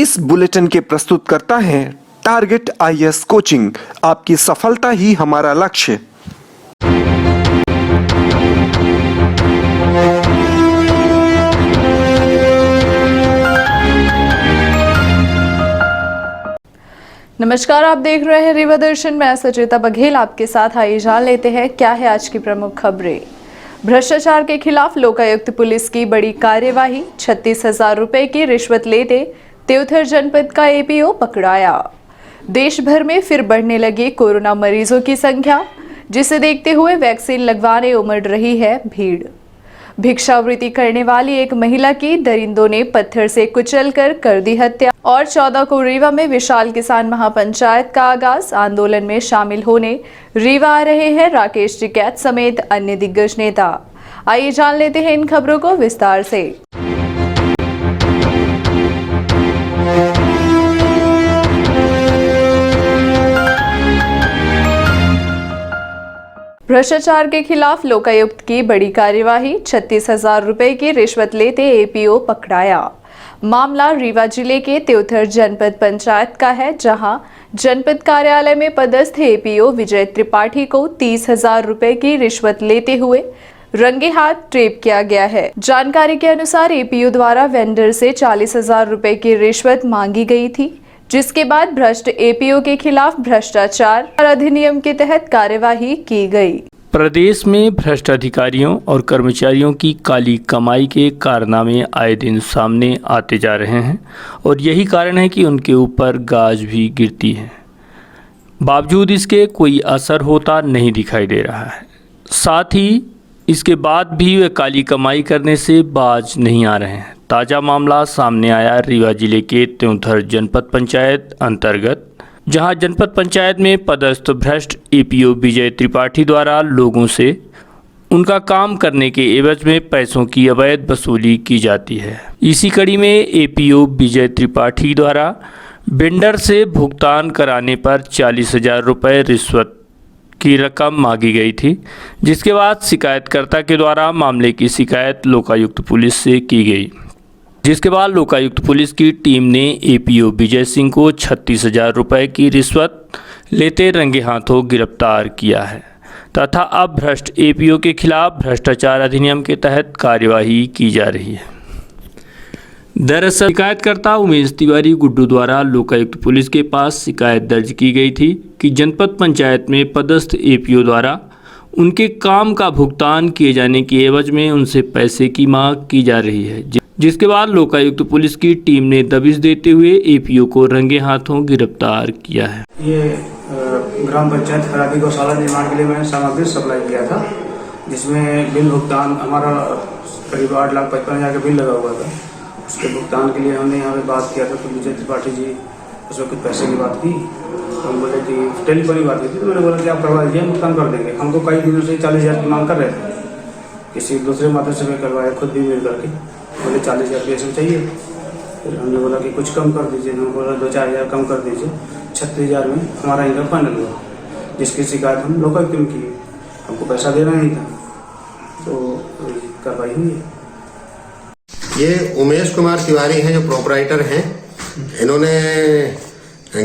इस बुलेटिन के प्रस्तुतकर्ता हैं टारगेट आईएएस कोचिंग। आपकी सफलता ही हमारा लक्ष्य। नमस्कार, आप देख रहे हैं रीवा दर्शन। मैं सचेता बघेल आपके साथ। आइए जान लेते हैं क्या है आज की प्रमुख खबरें। भ्रष्टाचार के खिलाफ लोकायुक्त पुलिस की बड़ी कार्यवाही। 36,000 रुपए की रिश्वत लेते त्योथर जनपद का एपीओ पकड़ाया। देश भर में फिर बढ़ने लगी कोरोना मरीजों की संख्या, जिसे देखते हुए वैक्सीन लगवाने उमड़ रही है भीड़। भिक्षावृत्ति करने वाली एक महिला की दरिंदों ने पत्थर से कुचलकर कर दी हत्या। और 14 को रीवा में विशाल किसान महापंचायत का आगाज। आंदोलन में शामिल होने रीवा आ रहे हैं राकेश टिकैत समेत अन्य दिग्गज नेता। आइए जान लेते हैं इन खबरों को विस्तार से। भ्रष्टाचार के खिलाफ लोकायुक्त की बड़ी कार्यवाही। 36,000 रुपए की रिश्वत लेते एपीओ पकड़ाया। मामला रीवा जिले के त्योथर जनपद पंचायत का है, जहां जनपद कार्यालय में पदस्थ एपीओ विजय त्रिपाठी को 30,000 रुपए की रिश्वत लेते हुए रंगे हाथ ट्रेप किया गया है। जानकारी के अनुसार एपीओ द्वारा वेंडर से 40,000 रुपए की रिश्वत मांगी गई थी, जिसके बाद भ्रष्ट एपीओ के खिलाफ भ्रष्टाचार अधिनियम के तहत कार्यवाही की गई। प्रदेश में भ्रष्ट अधिकारियों और कर्मचारियों की काली कमाई के कारनामे आए दिन सामने आते जा रहे हैं और यही कारण है कि उनके ऊपर गाज भी गिरती है। बावजूद इसके कोई असर होता नहीं दिखाई दे रहा है। साथ ही इसके बाद भी वे काली कमाई करने से बाज नहीं आ रहे हैं। ताज़ा मामला सामने आया रीवा जिले के त्योंथर जनपद पंचायत अंतर्गत, जहां जनपद पंचायत में पदस्थ भ्रष्ट एपीओ विजय त्रिपाठी द्वारा लोगों से उनका काम करने के एवज में पैसों की अवैध वसूली की जाती है। इसी कड़ी में एपीओ विजय त्रिपाठी द्वारा वेंडर से भुगतान कराने पर 40,000 रुपये रिश्वत की रकम मांगी गई थी, जिसके बाद शिकायतकर्ता के द्वारा मामले की शिकायत लोकायुक्त पुलिस से की गई, जिसके बाद लोकायुक्त पुलिस की टीम ने एपीओ विजय सिंह को 36,000 रुपये की रिश्वत लेते रंगे हाथों गिरफ्तार किया है तथा अब भ्रष्ट एपीओ के खिलाफ भ्रष्टाचार अधिनियम के तहत कार्यवाही की जा रही है। दरअसल शिकायतकर्ता उमेश तिवारी गुड्डू द्वारा लोकायुक्त पुलिस के पास शिकायत दर्ज की गई थी कि जनपद पंचायत में पदस्थ एपीओ द्वारा उनके काम का भुगतान किए जाने के एवज में उनसे पैसे की मांग की जा रही है, जिसके बाद लोकायुक्त पुलिस की टीम ने दबिश देते हुए एपीओ को रंगे हाथों गिरफ्तार किया है। ये ग्राम पंचायत खराबी गौशाला निर्माण के लिए मैंने सामग्री सप्लाई किया था, जिसमें बिल भुगतान हमारा करीब 8,55,000 का बिल लगा हुआ था। उसके भुगतान के लिए हमने यहाँ पे बात किया था, तो विजय त्रिपाठी जी उसमें कुछ पैसे की बात की। तो हम बोले कि टेलीफोन की बात की थी, तो मैंने बोला कि आप करवा दीजिए, हम भुगतान कर देंगे। हमको कई दिनों से 40,000 की मांग कर रहे थे, किसी दूसरे माध्यम से मैं करवाया, खुद भी मिल करके बोले 40,000 पैसे चाहिए। फिर हमने बोला कि कुछ कम कर दीजिए। हमने बोला 2-4 हज़ार कम कर दीजिए। 36,000 में हमारा इनकम फाइनल हुआ, जिसकी शिकायत हम लोकायुक्त में की। हमको पैसा देना नहीं था, तो कार्रवाई हुई है। ये उमेश कुमार तिवारी हैं, जो प्रोपराइटर हैं। इन्होंने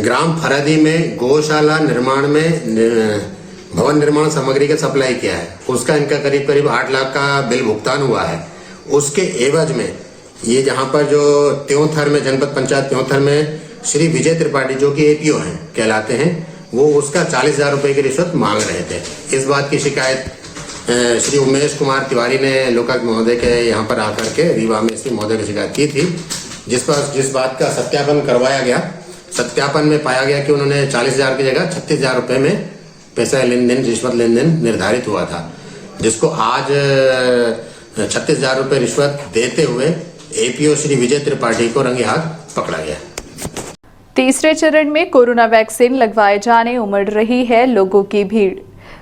ग्राम फरादी में गौशाला निर्माण में भवन निर्माण सामग्री का सप्लाई किया है। उसका इनका करीब 8 लाख का बिल भुगतान हुआ है। उसके एवज में ये जहाँ पर जो त्योंथर में जनपद पंचायत त्योंथर में श्री विजय त्रिपाठी जो कि एपीओ हैं कहलाते हैं, वो उसका 40,000 रुपये की रिश्वत मांग रहे थे। इस बात की शिकायत श्री उमेश कुमार तिवारी ने लोकायुक्त महोदय के यहाँ पर आकर के रीवा में श्री महोदय की शिकायत की थी, जिस बात का सत्यापन करवाया गया। सत्यापन में पाया गया कि उन्होंने 40,000 की जगह 36,000 रुपये में पैसा लेन-देन रिश्वत लेन-देन निर्धारित हुआ था, जिसको आज 36,000 रुपये रिश्वत देते हुए एपीओ श्री विजय त्रिपाठी को रंगे हाथ पकड़ा गया। तीसरे चरण में कोरोना वैक्सीन लगवाए जाने उमड़ रही है लोगों की भीड़।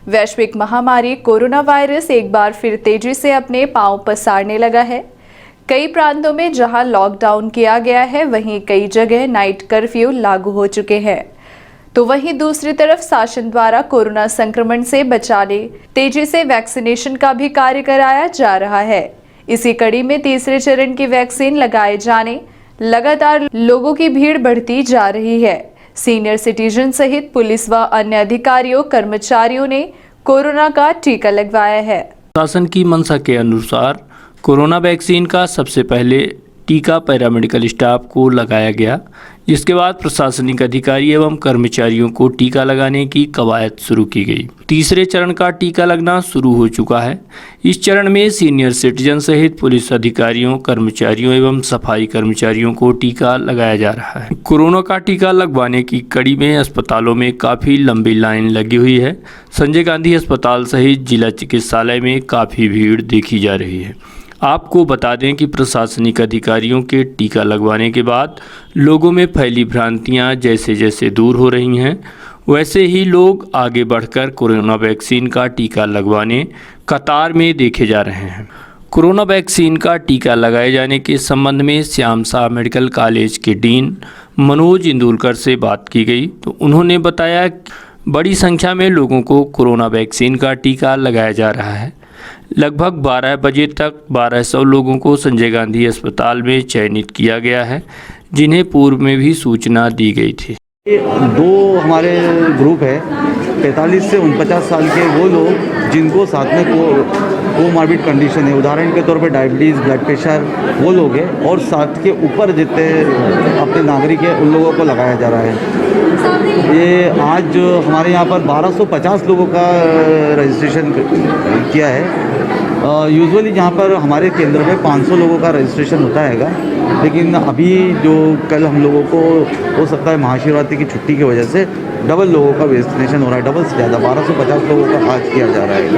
वैश्विक महामारी कोरोना वायरस एक बार फिर तेजी से अपने पांव पसारने लगा है। कई प्रांतों में जहां लॉकडाउन किया गया है, वहीं कई जगह नाइट कर्फ्यू लागू हो चुके हैं। तो वहीं दूसरी तरफ शासन द्वारा कोरोना संक्रमण से बचाने तेजी से वैक्सीनेशन का भी कार्य कराया जा रहा है। इसी कड़ी में तीसरे चरण की वैक्सीन लगाए जाने लगातार लोगों की भीड़ बढ़ती जा रही है। सीनियर सिटीजन सहित पुलिस व अन्य अधिकारियों कर्मचारियों ने कोरोना का टीका लगवाया है। शासन की मंशा के अनुसार कोरोना वैक्सीन का सबसे पहले टीका पैरामेडिकल स्टाफ को लगाया गया, जिसके बाद प्रशासनिक अधिकारी एवं कर्मचारियों को टीका लगाने की कवायद शुरू की गई। तीसरे चरण का टीका लगना शुरू हो चुका है। इस चरण में सीनियर सिटीजन सहित पुलिस अधिकारियों, कर्मचारियों एवं सफाई कर्मचारियों को टीका लगाया जा रहा है। कोरोना का टीका लगवाने की कड़ी में अस्पतालों में काफ़ी लंबी लाइन लगी हुई है। संजय गांधी अस्पताल सहित जिला चिकित्सालय में काफ़ी भीड़ देखी जा रही है। आपको बता दें कि प्रशासनिक अधिकारियों के टीका लगवाने के बाद लोगों में फैली भ्रांतियां जैसे जैसे दूर हो रही हैं, वैसे ही लोग आगे बढ़कर कोरोना वैक्सीन का टीका लगवाने कतार में देखे जा रहे हैं। कोरोना वैक्सीन का टीका लगाए जाने के संबंध में श्याम शाह मेडिकल कॉलेज के डीन मनोज इंदुलकर से बात की गई तो उन्होंने बताया कि बड़ी संख्या में लोगों को कोरोना वैक्सीन का टीका लगाया जा रहा है। लगभग 12 बजे तक 1200 लोगों को संजय गांधी अस्पताल में चयनित किया गया है, जिन्हें पूर्व में भी सूचना दी गई थी। दो हमारे ग्रुप है, 45 से 49 साल के वो लोग जिनको साथ में कोमॉर्बिड कंडीशन है, उदाहरण के तौर पे डायबिटीज़, ब्लड प्रेशर, वो लोग हैं, और साथ के ऊपर जितने अपने नागरिक हैं उन लोगों को लगाया जा रहा है। ये आज हमारे यहाँ पर 1250 लोगों का रजिस्ट्रेशन किया है। यूजुअली यहाँ पर हमारे केंद्र में 500 लोगों का रजिस्ट्रेशन होता हैगा, लेकिन अभी जो कल हम लोगों को हो सकता है महाशिवरात्रि की छुट्टी की वजह से डबल लोगों का वैक्सीनेशन हो रहा है, डबल से ज़्यादा 1250 लोगों का आज किया जा रहा है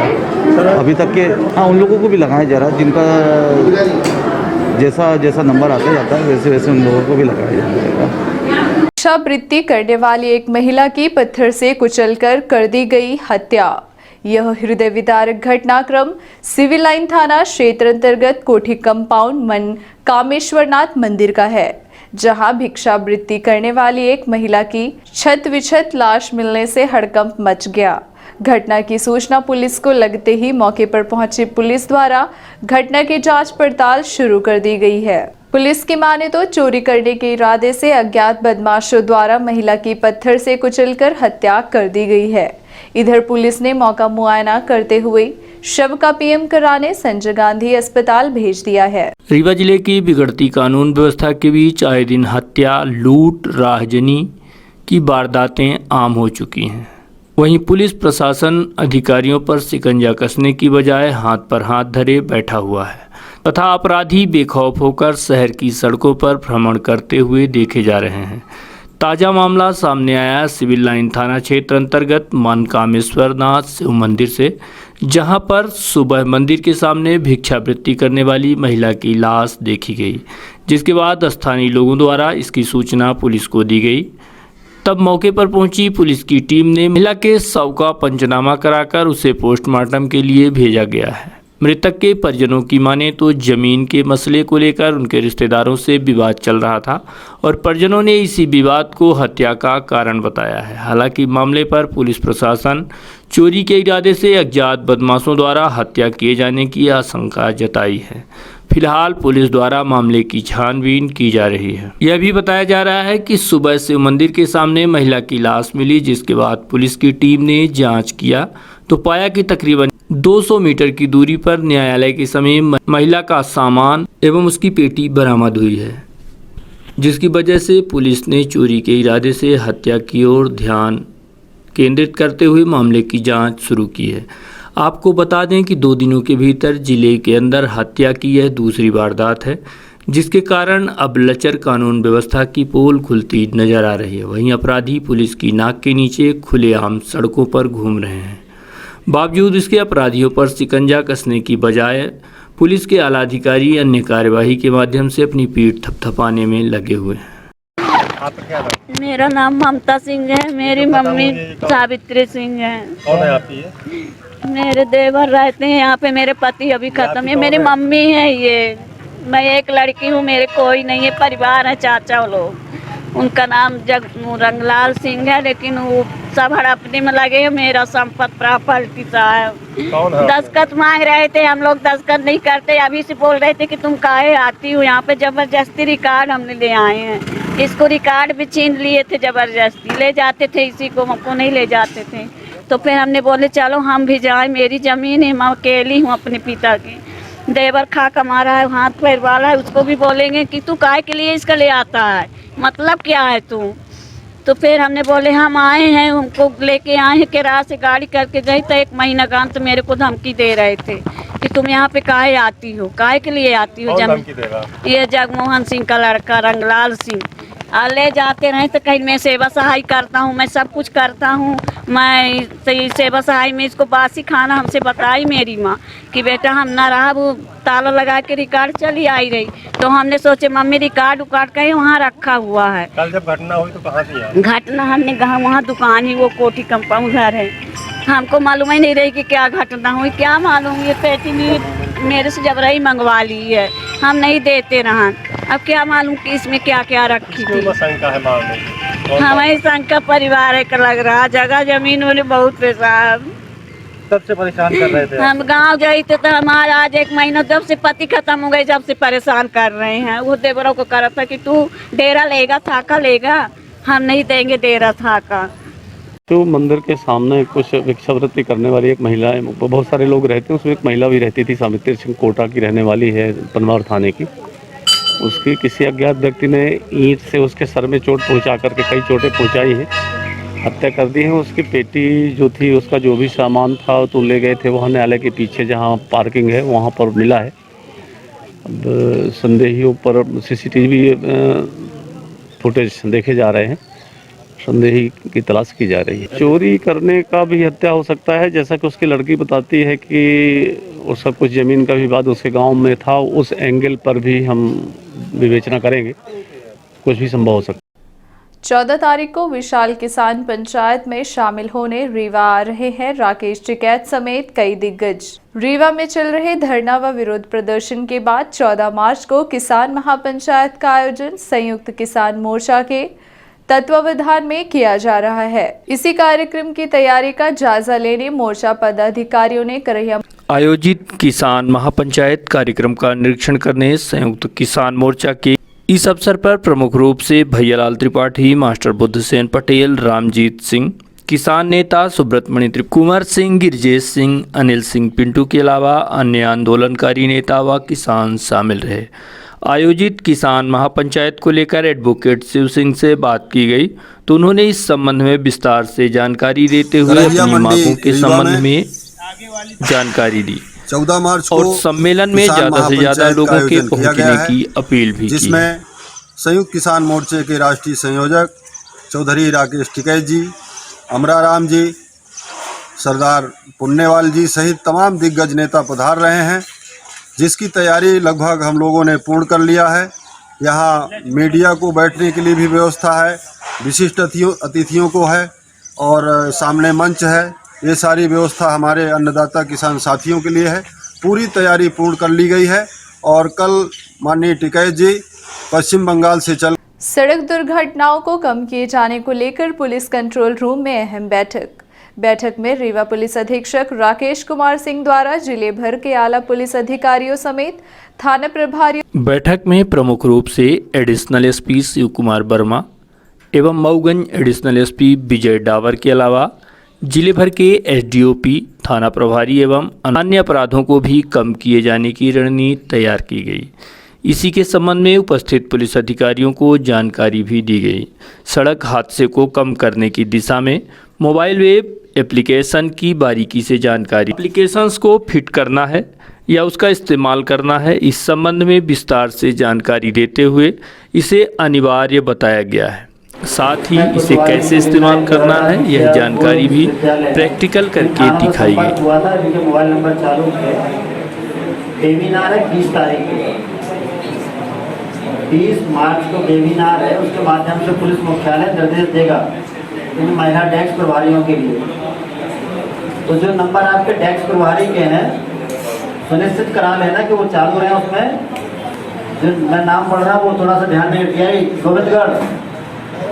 अभी तक के। हाँ, उन लोगों को भी लगाया जा रहा है जिनका जैसा जैसा नंबर आता जाता है वैसे वैसे उन लोगों को भी लगाया जाएगा। भिक्षावृत्ति करने वाली एक महिला की पत्थर से कुचलकर कर दी गई हत्या। यह हृदय विदारक घटनाक्रम सिविल लाइन थाना क्षेत्र अंतर्गत कोठी कंपाउंड मन कामेश्वरनाथ मंदिर का है, जहां भिक्षावृत्ति करने वाली एक महिला की छत विछत लाश मिलने से हड़कंप मच गया। घटना की सूचना पुलिस को लगते ही मौके पर पहुंची पुलिस द्वारा घटना की जांच पड़ताल शुरू कर दी गई है। पुलिस की माने तो चोरी करने के इरादे से अज्ञात बदमाशों द्वारा महिला की पत्थर से कुचलकर हत्या कर दी गई है। इधर पुलिस ने मौका मुआयना करते हुए शव का पीएम कराने संजय गांधी अस्पताल भेज दिया है। रीवा जिले की बिगड़ती कानून व्यवस्था के बीच आए दिन हत्या, लूट, राहजनी की वारदातें आम हो चुकी हैं। वहीं पुलिस प्रशासन अधिकारियों पर शिकंजा कसने की बजाय हाथ पर हाथ धरे बैठा हुआ है तथा अपराधी बेखौफ होकर शहर की सड़कों पर भ्रमण करते हुए देखे जा रहे हैं। ताज़ा मामला सामने आया सिविल लाइन थाना क्षेत्र अंतर्गत मनकामेश्वरनाथ शिव मंदिर से, जहां पर सुबह मंदिर के सामने भिक्षावृत्ति करने वाली महिला की लाश देखी गई, जिसके बाद स्थानीय लोगों द्वारा इसकी सूचना पुलिस को दी गई। तब मौके पर पहुंची पुलिस की टीम ने महिला के शव का पंचनामा कराकर उसे पोस्टमार्टम के लिए भेजा गया है। मृतक के परिजनों की माने तो जमीन के मसले को लेकर उनके रिश्तेदारों से विवाद चल रहा था और परिजनों ने इसी विवाद को हत्या का कारण बताया है। हालांकि मामले पर पुलिस प्रशासन चोरी के इरादे से अज्ञात बदमाशों द्वारा हत्या किए जाने की आशंका जताई है। फिलहाल पुलिस द्वारा मामले की छानबीन की जा रही है। यह भी बताया जा रहा है कि सुबह शिव मंदिर के सामने महिला की लाश मिली, जिसके बाद पुलिस की टीम ने जांच किया तो पाया कि तकरीबन 200 मीटर की दूरी पर न्यायालय के समीप महिला का सामान एवं उसकी पेटी बरामद हुई है, जिसकी वजह से पुलिस ने चोरी के इरादे से हत्या की ओर ध्यान केंद्रित करते हुए मामले की जांच शुरू की है। आपको बता दें कि 2 दिनों के भीतर जिले के अंदर हत्या की यह दूसरी वारदात है, जिसके कारण अब लचर कानून व्यवस्था की पोल खुलती नजर आ रही है। वहीं अपराधी पुलिस की नाक के नीचे खुलेआम सड़कों पर घूम रहे हैं। बावजूद इसके अपराधियों पर शिकंजा कसने की बजाय पुलिस के आला अधिकारी अन्य कार्यवाही के माध्यम से अपनी पीठ थपथपाने में लगे हुए हैं। मेरा नाम ममता सिंह है, मेरी मम्मी सावित्री सिंह है। कौन है आपकी? मेरे देवर रहते हैं यहाँ पे, मेरे पति अभी खत्म है। मेरी मम्मी है ये, मैं एक लड़की हूँ, मेरे कोई नहीं है, परिवार है, चाचा लोग। उनका नाम रंगलाल सिंह है, लेकिन वो सब हड़पने में लगे हैं, मेरा संपत्ति प्रॉपर्टी साहब। कौन है? दस्तखत मांग रहे थे, हम लोग दस्तखत नहीं करते। अभी से बोल रहे थे कि तुम काहे आती हो यहाँ पे। जबरदस्ती रिकॉर्ड हमने ले आए हैं। इसको रिकॉर्ड भी छीन लिए थे, जबरदस्ती ले जाते थे इसी को, हमको नहीं ले जाते थे। तो फिर हमने बोले चलो हम भी जाए, मेरी ज़मीन है, मैं अकेली हूँ अपने पिता की। देवर खा कमा रहा है, हाथ पैर वाला है, उसको भी बोलेंगे कि तू काहे के लिए इसका ले आता है, मतलब क्या है तू। तो फिर हमने बोले हम आए हैं, उनको लेके आए हैं, किराया से गाड़ी करके गई। तो 1 महीना का तो मेरे को धमकी दे रहे थे कि तुम यहाँ पे काहे आती हो, काहे के लिए आती हो। कौन धमकी देगा? ये जगमोहन सिंह का लड़का रंगलाल सिंह। ले जाते रहे तो कहीं मैं सेवा सहाय करता हूँ, मैं सब कुछ करता हूँ। मैं सेवा सहाय में इसको बासी खाना हमसे बताई मेरी माँ कि बेटा हम ना रहा, वो ताला लगा के रिकॉर्ड चली आई रही। तो हमने सोचे मम्मी रिकॉर्ड उकार्ड कहीं वहाँ रखा हुआ है। कल जब घटना हुई तो कहाँ से आई? घटना हमने कहा वहाँ दुकान ही, वो कोठी कंपाउंड घर है। हमको मालूम ही नहीं रही कि क्या घटना हुई, क्या मालूम। ये पेटी में मेरे से जबरई मंगवा ली है, हम नहीं देते रहा। अब क्या मालूम कि इसमें क्या क्या रखी थी। शंका है मामले? हमारी शंका परिवार है का लग रहा, जगह जमीन वाले बहुत पैसा। सबसे परेशान कर रहे थे? हम गांव गए थे तो हमारा आज 1 महीना जब से पति खत्म हो गए, जब से परेशान कर रहे हैं। वो देवरों को करा था कि तू डेरा लेगा, थाका लेगा, हम नहीं देंगे डेरा थाका। तो मंदिर के सामने कुछ भिक्षावृत्ति करने वाली एक महिला है, बहुत सारे लोग रहते हैं, उसमें एक महिला भी रहती थी, सावित्री सिंह कोटा की रहने वाली है, पनवार थाने की। उसकी किसी अज्ञात व्यक्ति ने ईंट से उसके सर में चोट पहुंचा करके कई चोटें पहुंचाई हैं, हत्या कर दी है। उसकी पेटी जो थी, उसका जो भी सामान था तो ले गए थे वहाँ न्यायालय के पीछे जहाँ पार्किंग है वहाँ पर मिला है। अब संदेहियों पर CCTV फुटेज देखे जा रहे हैं, संदेही की तलाश की जा रही है। चोरी करने का भी हत्या हो सकता है, जैसा कि उसकी लड़की बताती है कि उसका कुछ ज़मीन का विवाद उसके गांव में था, उस एंगल पर भी हम विवेचना करेंगे, कुछ भी संभव हो सकता है। 14 तारीख को विशाल किसान पंचायत में शामिल होने रीवा आ रहे हैं राकेश टिकैत समेत कई दिग्गज। रीवा में चल रहे धरना व विरोध प्रदर्शन के बाद 14 मार्च को किसान महापंचायत का आयोजन संयुक्त किसान मोर्चा के तत्वावधान में किया जा रहा है। इसी कार्यक्रम की तैयारी का जायजा लेने मोर्चा पदाधिकारियों ने करैया आयोजित किसान महापंचायत कार्यक्रम का निरीक्षण करने संयुक्त किसान मोर्चा के इस अवसर पर प्रमुख रूप से भैयालाल त्रिपाठी, मास्टर बुद्धसेन पटेल, रामजीत सिंह, किसान नेता सुब्रतमणि कुंवर सिंह, गिरजेश सिंह, अनिल सिंह पिंटू के अलावा अन्य आंदोलनकारी नेता व किसान शामिल रहे। आयोजित किसान महापंचायत को लेकर एडवोकेट शिव सिंह से बात की गई तो उन्होंने इस संबंध में विस्तार से जानकारी देते हुए अपनी मांगों के संबंध में जानकारी दी। 14 मार्च को और सम्मेलन में ज़्यादा से ज़्यादा लोगों के पहुंचने की अपील भी की, जिसमें संयुक्त किसान मोर्चे के राष्ट्रीय संयोजक चौधरी राकेश टिकैत जी, अमराराम जी, सरदार पुन्नेवाल जी सहित तमाम दिग्गज नेता पधार रहे हैं, जिसकी तैयारी लगभग हम लोगों ने पूर्ण कर लिया है। यहाँ मीडिया को बैठने के लिए भी व्यवस्था है, विशिष्ट अतिथियों को है और सामने मंच है। ये सारी व्यवस्था हमारे अन्नदाता किसान साथियों के लिए है। पूरी तैयारी पूर्ण कर ली गई है और कल माननीय टिकैत जी पश्चिम बंगाल से चल। सड़क दुर्घटनाओं को कम किए जाने को लेकर पुलिस कंट्रोल रूम में अहम बैठक में रीवा पुलिस अधीक्षक राकेश कुमार सिंह द्वारा जिले भर के आला पुलिस अधिकारियों समेत थाना प्रभारियों। बैठक में प्रमुख रूप से एडिशनल SP शिव कुमार वर्मा एवं मऊगंज एडिशनल SP विजय डावर के अलावा जिले भर के SDOP, थाना प्रभारी एवं अन्य अपराधों को भी कम किए जाने की रणनीति तैयार की गई। इसी के संबंध में उपस्थित पुलिस अधिकारियों को जानकारी भी दी गई। सड़क हादसे को कम करने की दिशा में मोबाइल वेब एप्लीकेशन की बारीकी से जानकारी, एप्लीकेशंस को फिट करना है या उसका इस्तेमाल करना है, इस संबंध में विस्तार से जानकारी देते हुए इसे अनिवार्य बताया गया है। साथ ही इसे कैसे इस्तेमाल करना है यह जानकारी भी प्रैक्टिकल करके दिखाई गई। मोबाइल नंबर चालू है, वेबिनार है 20 तारीख को, 20 मार्च को वेबिनार है। उसके माध्यम से पुलिस मुख्यालय निर्देश देगा इन महिला डेस्क प्रभारियों के लिए। तो जो नंबर आपके डेस्क प्रभारी के हैं सुनिश्चित करा लेना कि वो चालू रहे। उसमें जो मैं नाम पढ़ रहा हूँ वो थोड़ा सा ध्यान में दिया। गोविंदगढ़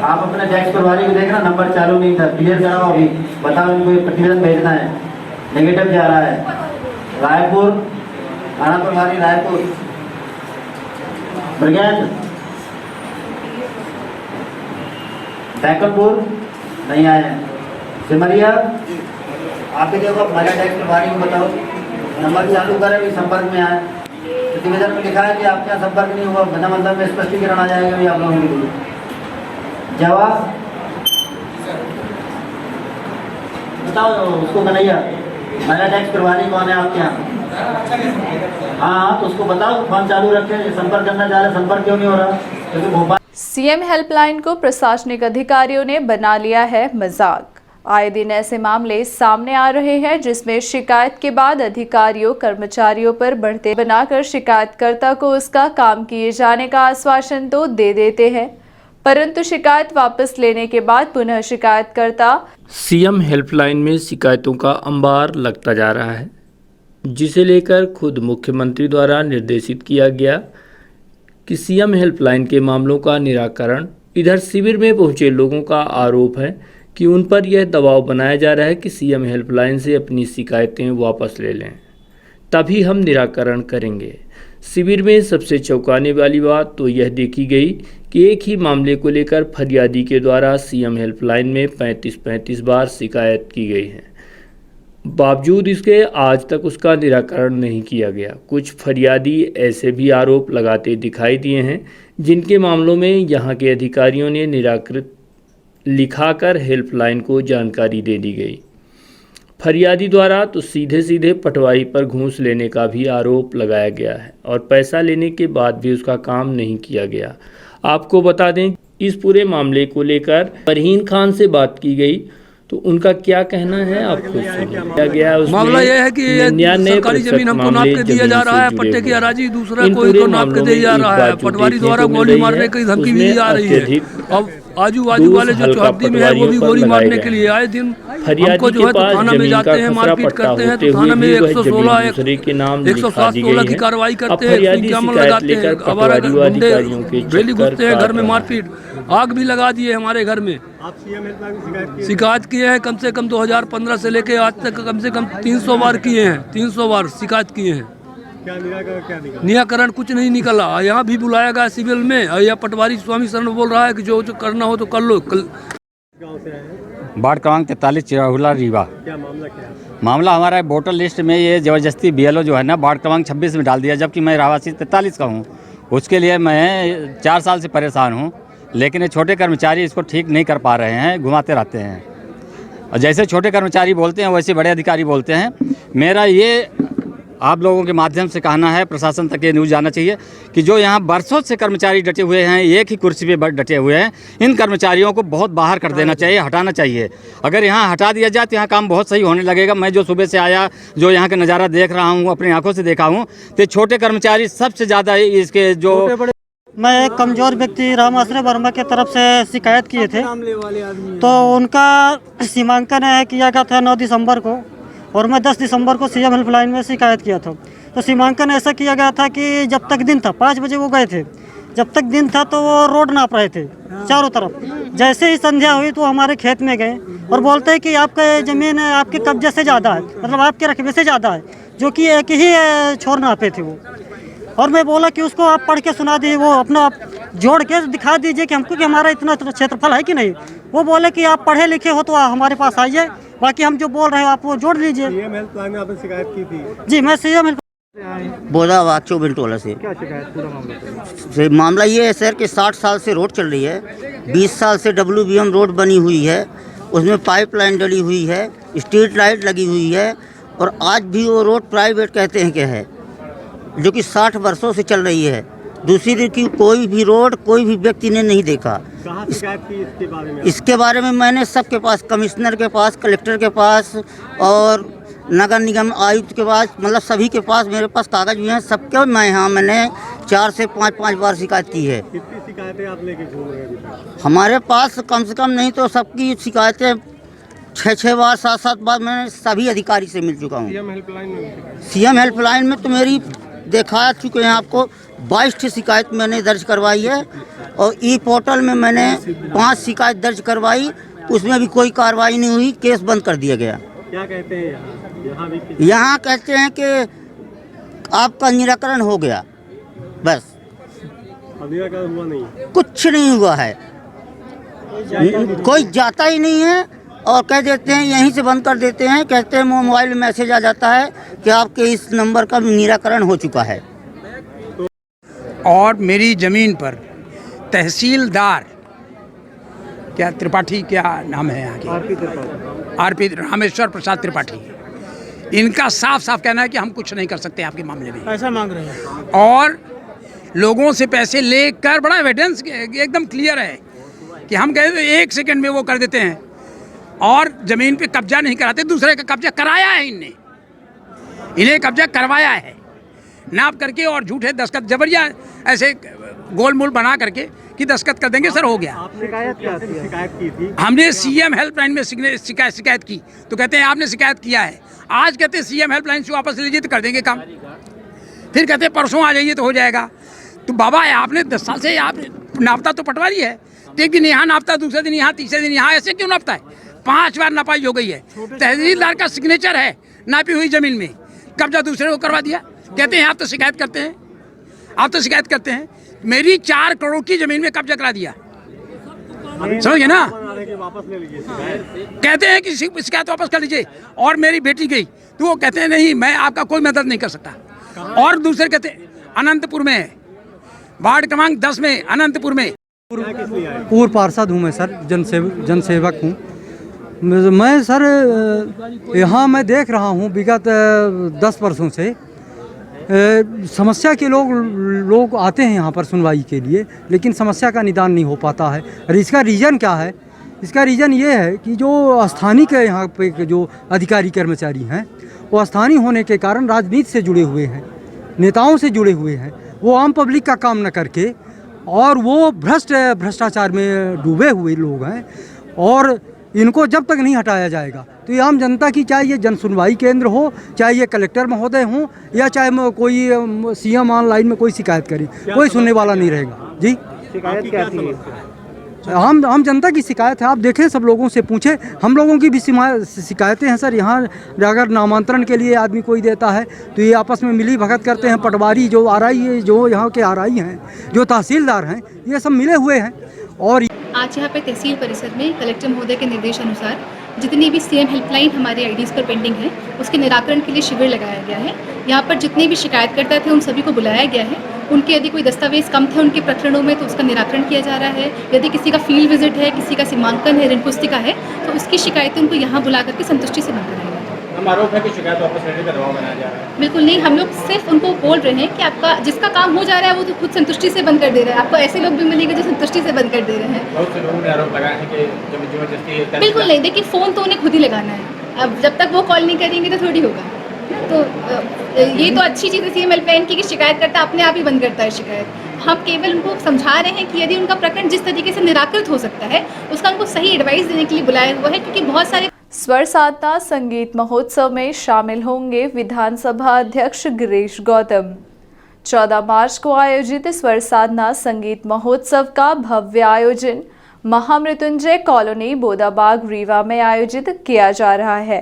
आप अपने टैक्स प्रभारी को देखना, नंबर चालू नहीं था, क्लियर कराओ अभी, बताओ इनको ये प्रतिवेदन भेजना है, नेगेटिव जा रहा है। रायपुर थाना प्रभारी रायपुर, ब्रिगेड बैकलपुर नहीं आए हैं। सिमरिया आप ही देखो, महिला टैक्स प्रभारी को बताओ, नंबर चालू करें भी संपर्क में आए। प्रतिवेदन में लिखा है कि आपके यहाँ संपर्क नहीं हुआ, बिना मतलब में स्पष्टीकरण आ जाएगा भी आप लोगों के लिए। जवाब बताओ उसको, कन्हैया महिला टैक्स प्रभारी कौन है आपके यहाँ? हाँ तो उसको बताओ, फोन चालू रखें, संपर्क करना चाह रहे, संपर्क क्यों नहीं हो रहा? क्योंकि भोपाल सीएम हेल्पलाइन को प्रशासनिक अधिकारियों ने बना लिया है मजाक। आए दिन ऐसे मामले सामने आ रहे हैं जिसमें शिकायत के बाद अधिकारियों कर्मचारियों पर बढ़ते बनाकर शिकायतकर्ता को उसका काम किए जाने का आश्वासन तो दे देते हैं, परंतु शिकायत वापस लेने के बाद पुनः शिकायतकर्ता सीएम हेल्पलाइन में शिकायतों का अंबार लगता जा रहा है, जिसे लेकर खुद मुख्यमंत्री द्वारा निर्देशित किया गया कि सीएम हेल्पलाइन के मामलों का निराकरण। इधर शिविर में पहुंचे लोगों का आरोप है कि उन पर यह दबाव बनाया जा रहा है कि सीएम हेल्पलाइन से अपनी शिकायतें वापस ले लें, तभी हम निराकरण करेंगे। शिविर में सबसे चौंकाने वाली बात तो यह देखी गई कि एक ही मामले को लेकर फरियादी के द्वारा सीएम हेल्पलाइन में 35 बार शिकायत की गई है, बावजूद इसके आज तक उसका निराकरण नहीं किया गया। कुछ फरियादी ऐसे भी आरोप लगाते दिखाई दिए हैं जिनके मामलों में यहाँ के अधिकारियों ने निराकृत लिखाकर हेल्पलाइन को जानकारी दे दी गई। फरियादी द्वारा तो सीधे सीधे पटवारी पर घूस लेने का भी आरोप लगाया गया है और पैसा लेने के बाद भी उसका काम नहीं किया गया। आपको बता दें, इस पूरे मामले को लेकर फरहीन खान से बात की गई तो उनका क्या कहना है आपको सुनिए गया। मामला यह है कि सरकारी जमीन हमको नाप के दिया जा रहा है, पट्टे की हराजी दूसरा कोई को नाप के दिया जा रहा है, पटवारी द्वारा गोली मारने की धमकी भी आ रही है। अब आजू बाजू वाले जो चौहद्दी में है वो भी गोली मारने के लिए आए दिन हमको जो है तो थाना में जाते हैं, मारपीट करते हैं, तो थाना में 116 116 की कार्रवाई करते हैं, एक्शन लगाते हैं, आवारा गुंडे डेली घुसते हैं घर में, मारपीट, आग भी लगा दिए हमारे घर में। आप सीएम हेल्पलाइन की शिकायत किए हैं कम से कम 2015 से लेके आज तक कम से कम 300 बार किए हैं, 300 बार शिकायत किए हैं। क्या निराकरण निराकरण कुछ नहीं निकला। यहाँ भी बुलाया गया सिविल में, यह पटवारी स्वामी शरण बोल रहा है कि जो करना हो तो कर लो। गाँव से आए हैं? वार्ड क्रमांक 43 चिराहुला रीवा। क्या मामला क्या है? मामला हमारा वोटर लिस्ट में ये ज़बरदस्ती BLO जो है ना वार्ड क्रमांक 26 में डाल दिया, जबकि मैं रहवासी 43 का हूँ। उसके लिए मैं 4 साल से परेशान हूँ, लेकिन ये छोटे कर्मचारी इसको ठीक नहीं कर पा रहे हैं, घुमाते रहते हैं। और जैसे छोटे कर्मचारी बोलते हैं वैसे बड़े अधिकारी बोलते हैं। मेरा ये आप लोगों के माध्यम से कहना है, प्रशासन तक ये न्यूज़ जाना चाहिए कि जो यहाँ बरसों से कर्मचारी डटे हुए हैं, एक ही कुर्सी पे डटे हुए हैं, इन कर्मचारियों को बहुत बाहर कर देना चाहिए, हटाना चाहिए। अगर यहाँ हटा दिया जाए तो यहाँ काम बहुत सही होने लगेगा। मैं जो सुबह से आया, जो यहाँ का नज़ारा देख रहा हूँ, अपनी आंखों से देखा हूँ, तो छोटे कर्मचारी सबसे ज़्यादा इसके जो मैं एक कमज़ोर व्यक्ति राम आश्रय वर्मा के तरफ से शिकायत किए थे, तो उनका सीमांकन किया गया था 9 दिसंबर को, और मैं 10 दिसंबर को सीएम हेल्पलाइन में शिकायत किया था। तो सीमांकन ऐसा किया गया था कि जब तक दिन था, 5 बजे वो गए थे, जब तक दिन था तो वो रोड नाप रहे थे चारों तरफ। जैसे ही संध्या हुई तो हमारे खेत में गए और बोलते हैं कि आपका ज़मीन आपके कब्जे से ज़्यादा है, मतलब आपके रकबे से ज़्यादा है, जो कि एक ही छोर नापे थे वो। और मैं बोला कि उसको आप पढ़ के सुना दीजिए, वो अपना जोड़ के दिखा दीजिए कि हमको कि हमारा इतना क्षेत्रफल है कि नहीं। वो बोले कि आप पढ़े लिखे हो तो हमारे पास आइए, बाकी हम जो बोल रहे हैं आप वो जोड़ लीजिए। सीएम हेल्पलाइन में आपने शिकायत की थी? जी, मैं सीएम बोधा वाक्चो बिंटोला से। क्या शिकायत पूरा मामला? मामला ये है सर कि 60 साल से रोड चल रही है, 20 साल से WBM रोड बनी हुई है, उसमें पाइपलाइन डली हुई है, स्ट्रीट लाइट लगी हुई है, और आज भी वो रोड प्राइवेट कहते हैं क्या है, जो कि 60 वर्षों से चल रही है। दूसरी की कोई भी रोड कोई भी व्यक्ति ने नहीं देखा। कहाँ शिकायत की इसके बारे में? इसके बारे में मैंने सबके पास, कमिश्नर के पास, कलेक्टर के पास और नगर निगम आयुक्त के पास, मतलब सभी के पास मेरे पास कागज भी हैं सबके। मैंने 4 से 5 बार शिकायत की है। कितनी शिकायतें आप लेके घूम रहे हैं? हमारे पास कम से कम नहीं तो सबकी शिकायतें 6 बार 7 बार मैं सभी अधिकारी से मिल चुका हूँ। सीएम हेल्पलाइन में? सीएम हेल्पलाइन में तो मेरी दिखा चुके हैं आपको। 22 शिकायत मैंने दर्ज करवाई है और ई पोर्टल में मैंने 5 शिकायत दर्ज करवाई, उसमें भी कोई कार्रवाई नहीं हुई, केस बंद कर दिया गया। क्या कहते हैं यहाँ भी? यहाँ कहते हैं कि आपका निराकरण हो गया, बस निराकरण हुआ नहीं, कुछ नहीं हुआ है, कोई जाता ही नहीं है और कह देते हैं यहीं से बंद कर देते हैं। कहते हैं मोबाइल में मैसेज आ जाता है कि आपके इस नंबर का निराकरण हो चुका है। और मेरी ज़मीन पर तहसीलदार क्या त्रिपाठी, क्या नाम है यहाँ की, आरपी रामेश्वर प्रसाद त्रिपाठी, इनका साफ साफ कहना है कि हम कुछ नहीं कर सकते आपके मामले में। पैसा मांग रहे हैं और लोगों से पैसे लेकर, बड़ा एविडेंस एकदम क्लियर है कि हम कहे तो 1 सेकंड में वो कर देते हैं और ज़मीन पे कब्जा नहीं कराते, दूसरे का कब्जा कराया है इन्हें कब्जा करवाया है नाप करके और झूठे दस्तखत जबरिया ऐसे गोलमोल बना करके कि दस्तखत कर देंगे, सर हो गया। शिकायत की थी हमने सीएम हेल्पलाइन में शिकायत की तो कहते हैं आपने शिकायत किया है, आज कहते हैं सीएम हेल्पलाइन से वापस लीजिए तो कर देंगे काम, फिर कहते हैं परसों आ जाइए तो हो जाएगा। तो बाबा आपने 10 साल से आप नापता तो पटवारी है, तो एक दिन यहाँ नापता, दूसरे दिन यहाँ, तीसरे दिन यहाँ, ऐसे क्यों नापता है? 5 बार नपाई हो गई है, तहसीलदार का सिग्नेचर है नापी हुई जमीन में, कब्जा दूसरे को करवा दिया। कहते हैं आप तो शिकायत करते हैं, आप तो शिकायत करते हैं। मेरी 4 करोड़ की जमीन में कब्जा करा दिया, समझिए ना। वापस ले लीजिए शिकायत। कहते हैं कि शिकायत वापस कर लीजिए, और मेरी बेटी गई तो वो कहते हैं नहीं मैं आपका कोई मदद नहीं कर सकता। और दूसरे कहते अनंतपुर में है, वार्ड क्रमांक 10 में, अनंतपुर में। पूर्व पार्षद हूँ मैं सर, जनसेवक हूँ मैं सर। यहाँ मैं देख रहा हूँ विगत 10 वर्षों से समस्या के लोग आते हैं यहाँ पर सुनवाई के लिए, लेकिन समस्या का निदान नहीं हो पाता है। और इसका रीज़न क्या है? इसका रीज़न ये है कि जो स्थानीय के यहाँ पे जो अधिकारी कर्मचारी हैं वो स्थानीय होने के कारण राजनीति से जुड़े हुए हैं, नेताओं से जुड़े हुए हैं, वो आम पब्लिक का काम न करके और वो भ्रष्टाचार में डूबे हुए लोग हैं। और इनको जब तक नहीं हटाया जाएगा तो ये आम जनता की, चाहे ये जन सुनवाई केंद्र हो, चाहे ये कलेक्टर महोदय हों, या चाहे कोई सीएम ऑनलाइन में कोई शिकायत करे, कोई सुनने वाला नहीं रहेगा। जी शिकायत क्या थी? हम जनता की शिकायत है, आप देखें, सब लोगों से पूछें, हम लोगों की भी शिकायतें हैं सर। यहाँ अगर नामांतरण के लिए आदमी कोई देता है तो ये आपस में मिली भगत करते हैं। पटवारी जो आरआई, जो यहाँ के आरआई हैं, जो तहसीलदार हैं, ये सब मिले हुए हैं। और आज यहाँ पे तहसील परिषद में कलेक्टर महोदय के निर्देश अनुसार जितनी भी सीएम हेल्पलाइन हमारे आईडीज़ पर पेंडिंग है उसके निराकरण के लिए शिविर लगाया गया है। यहाँ पर जितने भी शिकायतकर्ता थे उन सभी को बुलाया गया है। उनके यदि कोई दस्तावेज कम थे उनके प्रकरणों में तो उसका निराकरण किया जा रहा है। यदि किसी का फील्ड विजिट है, किसी का सीमांकन है, ऋण पुस्तिका है, तो उसकी शिकायतें उनको यहाँ बुला करके संतुष्टि से बन कराएंगे। आरोप है कि शिकायत वापस लेने का दबाव बनाया जा रहा है। बिल्कुल नहीं, हम लोग सिर्फ उनको बोल रहे हैं कि आपका जिसका काम हो जा रहा है वो तो खुद संतुष्टि से बंद कर दे रहे हैं। आपको ऐसे लोग भी मिलेंगे जो संतुष्टि से बंद कर दे रहे हैं। बहुत से लोगों ने आरोप लगाया है कि जबरदस्ती। बिल्कुल नहीं, देखिए फ़ोन तो उन्हें खुद ही लगाना है। अब जब तक वो कॉल नहीं करेंगे तो थोड़ी होगा। तो ये तो अच्छी चीज़ है सीएम हेल्पलाइन की कि शिकायत करता अपने आप ही बंद करता है शिकायत। हम केवल उनको समझा रहे हैं कि यदि उनका प्रकरण जिस तरीके से निराकृत हो सकता है उसका उनको सही एडवाइस देने के लिए बुलाया हुआ है, क्योंकि बहुत सारे स्वर साधना संगीत महोत्सव में शामिल होंगे विधानसभा अध्यक्ष गिरीश गौतम। 14 मार्च को आयोजित स्वर साधना संगीत महोत्सव का भव्य आयोजन महामृत्युंजय कॉलोनी बोदाबाग रीवा में आयोजित किया जा रहा है।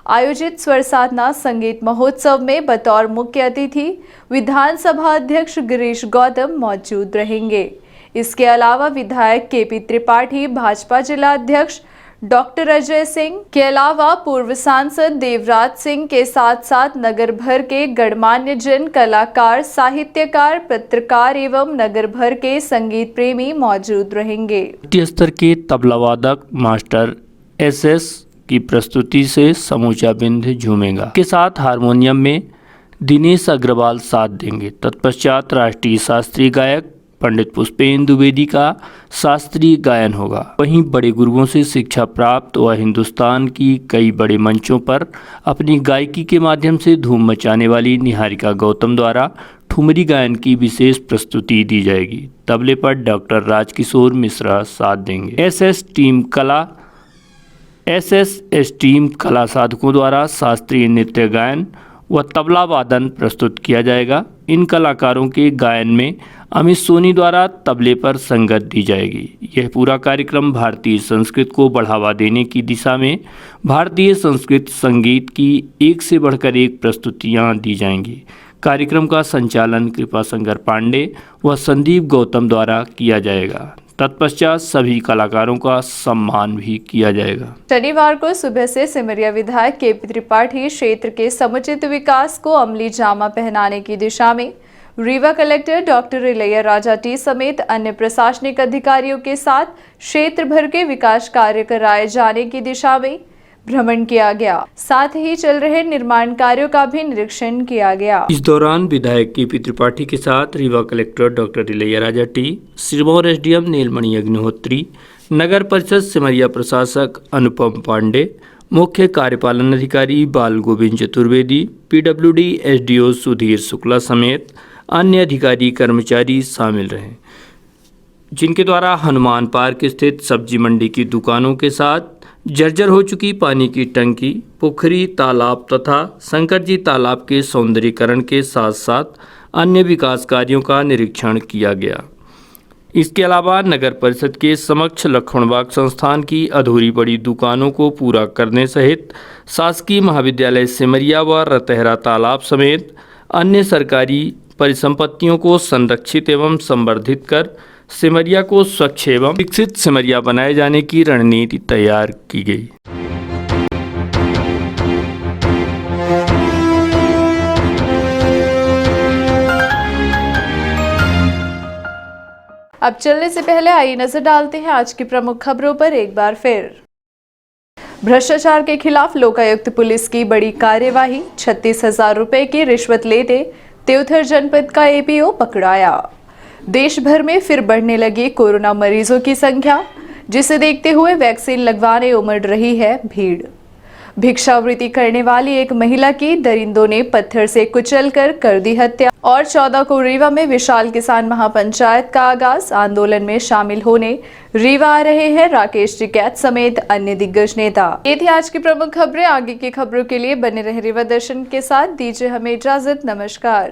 आयोजित स्वर साधना संगीत महोत्सव में बतौर मुख्य अतिथि विधानसभा अध्यक्ष गिरीश गौतम मौजूद रहेंगे। इसके अलावा विधायक केपी त्रिपाठी, भाजपा जिला अध्यक्ष डॉक्टर अजय सिंह के अलावा पूर्व सांसद देवराज सिंह के साथ साथ नगर भर के गणमान्य जन, कलाकार, साहित्यकार, पत्रकार एवं नगर भर के संगीत प्रेमी मौजूद रहेंगे। राष्ट्रीय स्तर के तबलावादक मास्टर SS की प्रस्तुति से समूचा बिंद झूमेगा। के साथ हारमोनियम में दिनेश अग्रवाल साथ देंगे। तत्पश्चात राष्ट्रीय शास्त्रीय गायक पंडित पुष्पेंद्र द्विवेदी का शास्त्रीय गायन होगा। वहीं बड़े गुरुओं से शिक्षा प्राप्त व हिंदुस्तान की कई बड़े मंचों पर अपनी गायकी के माध्यम से धूम मचाने वाली निहारिका गौतम द्वारा ठुमरी गायन की विशेष प्रस्तुति दी जाएगी। तबले पर डॉक्टर राजकिशोर मिश्रा साथ देंगे। SS टीम कला साधकों द्वारा शास्त्रीय नृत्य गायन व तबला वादन प्रस्तुत किया जाएगा। इन कलाकारों के गायन में अमित सोनी द्वारा तबले पर संगत दी जाएगी। यह पूरा कार्यक्रम भारतीय संस्कृत को बढ़ावा देने की दिशा में भारतीय संस्कृत संगीत की एक से बढ़कर एक प्रस्तुतियां दी जाएंगी। कार्यक्रम का संचालन कृपाशंकर पांडे व संदीप गौतम द्वारा किया जाएगा। तत्पश्चात सभी कलाकारों का सम्मान भी किया जाएगा। शनिवार को सुबह से सिमरिया विधायक केपी त्रिपाठी क्षेत्र के समुचित विकास को अमली जामा पहनाने की दिशा में Rewa collector doctor Ilaiyaraja T समेत अन्य प्रशासनिक अधिकारियों के साथ क्षेत्र भर के विकास कार्य कराए जाने की दिशा में भ्रमण किया गया। साथ ही चल रहे निर्माण कार्यों का भी निरीक्षण किया गया। इस दौरान विधायक केपी त्रिपाठी के साथ Rewa collector doctor Ilaiyaraja T, Sirmour SDM Neelmani Agnihotri, नगर परिषद सिमरिया प्रशासक अनुपम पांडे, मुख्य कार्यपालन अधिकारी बाल गोविंद चतुर्वेदी, पीडब्ल्यूडी एसडीओ सुधीर शुक्ला समेत अन्य अधिकारी कर्मचारी शामिल रहे, जिनके द्वारा हनुमान पार्क स्थित सब्जी मंडी की दुकानों के साथ जर्जर हो चुकी पानी की टंकी, पोखरी, तालाब तथा शंकर जी तालाब के सौंदर्यीकरण के साथ साथ अन्य विकास कार्यों का निरीक्षण किया गया। इसके अलावा नगर परिषद के समक्ष लक्ष्मणबाग संस्थान की अधूरी पड़ी दुकानों को पूरा करने सहित शासकीय महाविद्यालय सिमरिया व रतहरा तालाब समेत अन्य सरकारी परिसंपत्तियों को संरक्षित एवं संवर्धित कर सिमरिया को स्वच्छ एवं विकसित सिमरिया बनाए जाने की रणनीति तैयार की गई। अब चलने से पहले आइए नजर डालते हैं आज की प्रमुख खबरों पर एक बार फिर। भ्रष्टाचार के खिलाफ लोकायुक्त पुलिस की बड़ी कार्यवाही, 36,000 रुपए की रिश्वत लेते त्योथर जनपद का एपीओ पकड़ाया। देश भर में फिर बढ़ने लगी कोरोना मरीजों की संख्या, जिसे देखते हुए वैक्सीन लगवाने उमड़ रही है भीड़। भिक्षावृत्ति करने वाली एक महिला की दरिंदों ने पत्थर से कुचलकर कर दी हत्या। और 14 को रीवा में विशाल किसान महापंचायत का आगाज। आंदोलन में शामिल होने रीवा आ रहे हैं राकेश टिकैत समेत अन्य दिग्गज नेता। ये थी आज की प्रमुख खबरें। आगे की खबरों के लिए बने रहे रीवा दर्शन के साथ। दीजिए हमें इजाजत। नमस्कार।